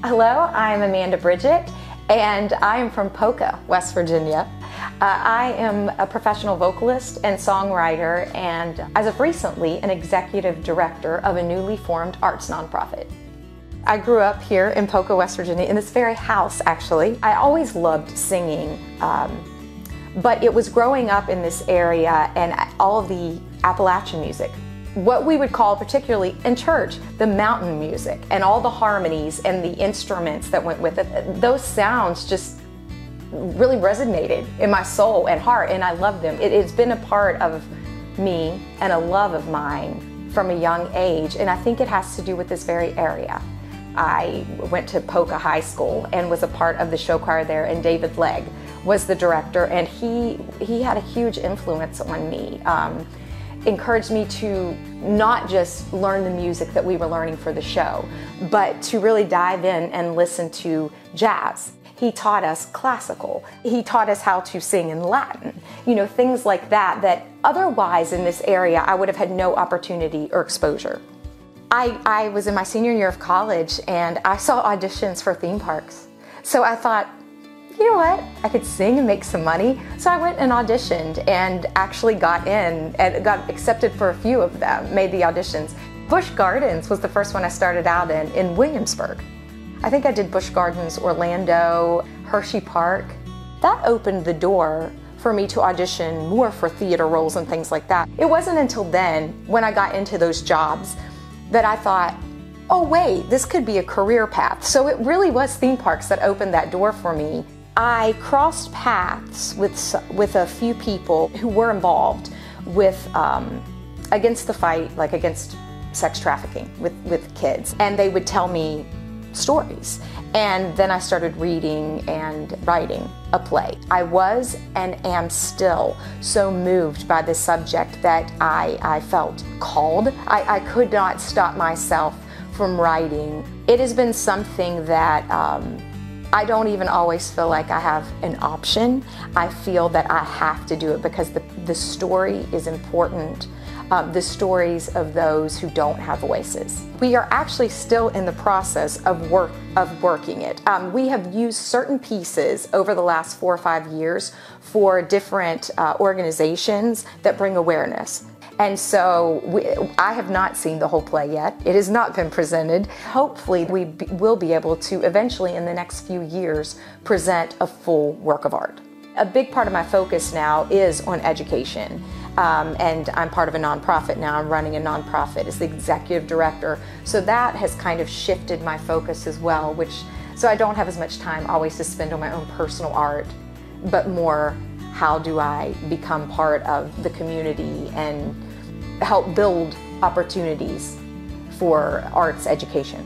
Hello, I'm Amanda Bridgette, and I am from Poca, West Virginia. I am a professional vocalist and songwriter, and as of recently, an executive director of a newly formed arts nonprofit. I grew up here in Poca, West Virginia, in this very house, actually. I always loved singing, but it was growing up in this area and all of the Appalachian music. What we would call, particularly in church, the mountain music and all the harmonies and the instruments that went with it. Those sounds just really resonated in my soul and heart, and I love them. It's been a part of me and a love of mine from a young age, and I think it has to do with this very area. I went to Poca High School and was a part of the show choir there, and David Legg was the director, and he had a huge influence on me. Encouraged me to not just learn the music that we were learning for the show, but to really dive in and listen to jazz. He taught us classical. He taught us how to sing in Latin. You know, things like that, that otherwise in this area I would have had no opportunity or exposure. I was in my senior year of college and I saw auditions for theme parks. So I thought, you know what, I could sing and make some money. So I went and auditioned and actually got in and got accepted for a few of them, made the auditions. Busch Gardens was the first one I started out in Williamsburg. I think I did Busch Gardens, Orlando, Hershey Park. That opened the door for me to audition more for theater roles and things like that. It wasn't until then, when I got into those jobs, that I thought, oh wait, this could be a career path. So it really was theme parks that opened that door for me. I crossed paths with a few people who were involved with against the fight, like against sex trafficking with kids, and they would tell me stories. And then I started reading and writing a play. I was and am still so moved by this subject that I felt called. I could not stop myself from writing. It has been something that I don't even always feel like I have an option. I feel that I have to do it because the story is important. The stories of those who don't have voices. We are actually still in the process of working it. We have used certain pieces over the last 4 or 5 years for different organizations that bring awareness. And so I have not seen the whole play yet. It has not been presented. Hopefully we will be able to eventually in the next few years present a full work of art. A big part of my focus now is on education. And I'm part of a nonprofit now. I'm running a nonprofit as the executive director. So that has kind of shifted my focus as well, so I don't have as much time always to spend on my own personal art, but more how do I become part of the community and help build opportunities for arts education.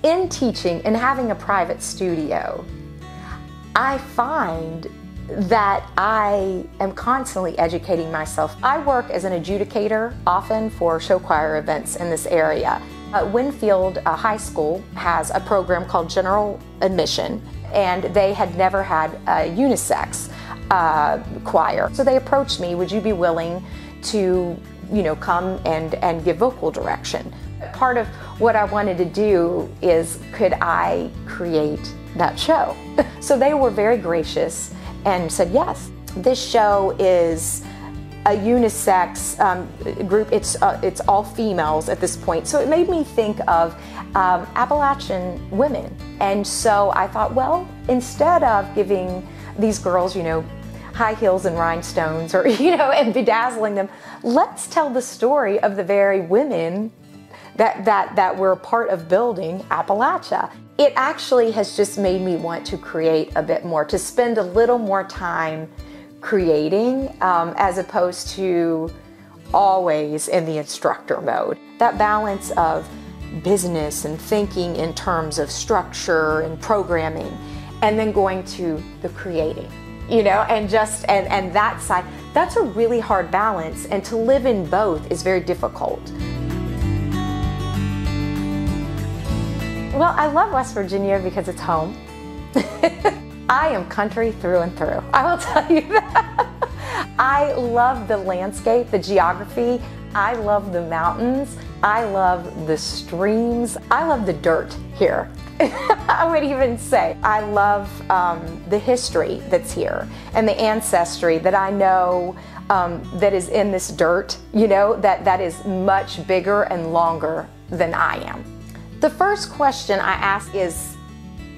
In teaching and having a private studio, I find that I am constantly educating myself. I work as an educator often for show choir events in this area. Winfield High School has a program called General Admission, and they had never had a unisex choir. So they approached me, would you be willing to, come and give vocal direction? Part of what I wanted to do is, could I create that show? So they were very gracious and said yes. This show is a unisex group. It's all females at this point. So it made me think of Appalachian women. And so I thought, well, instead of giving these girls, high heels and rhinestones or, and bedazzling them, let's tell the story of the very women that were a part of building Appalachia. It actually has just made me want to create a bit more, to spend a little more time creating as opposed to always in the instructor mode. That balance of business and thinking in terms of structure and programming, and then going to the creating, and that side, that's a really hard balance, and to live in both is very difficult. Well, I love West Virginia because it's home. I am country through and through. I will tell you that. I love the landscape, the geography. I love the mountains. I love the streams. I love the dirt here. I would even say I love the history that's here and the ancestry that I know that is in this dirt, you know, that is much bigger and longer than I am. The first question I ask is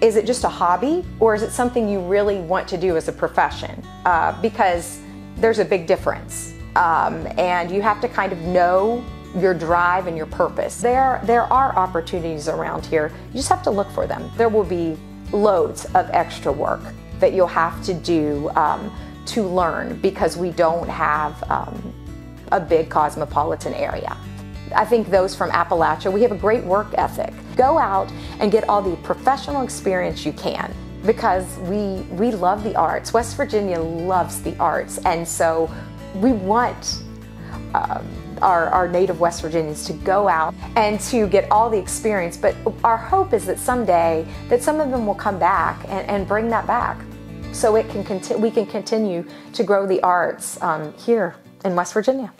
it just a hobby, or is it something you really want to do as a profession? Because there's a big difference, and you have to kind of know your drive and your purpose. There are opportunities around here. You just have to look for them. There will be loads of extra work that you'll have to do to learn, because we don't have a big cosmopolitan area. I think those from Appalachia, we have a great work ethic. Go out and get all the professional experience you can, because we love the arts. West Virginia loves the arts, and so we want our native West Virginians to go out and to get all the experience. But our hope is that someday that some of them will come back and bring that back, so we can continue to grow the arts here in West Virginia.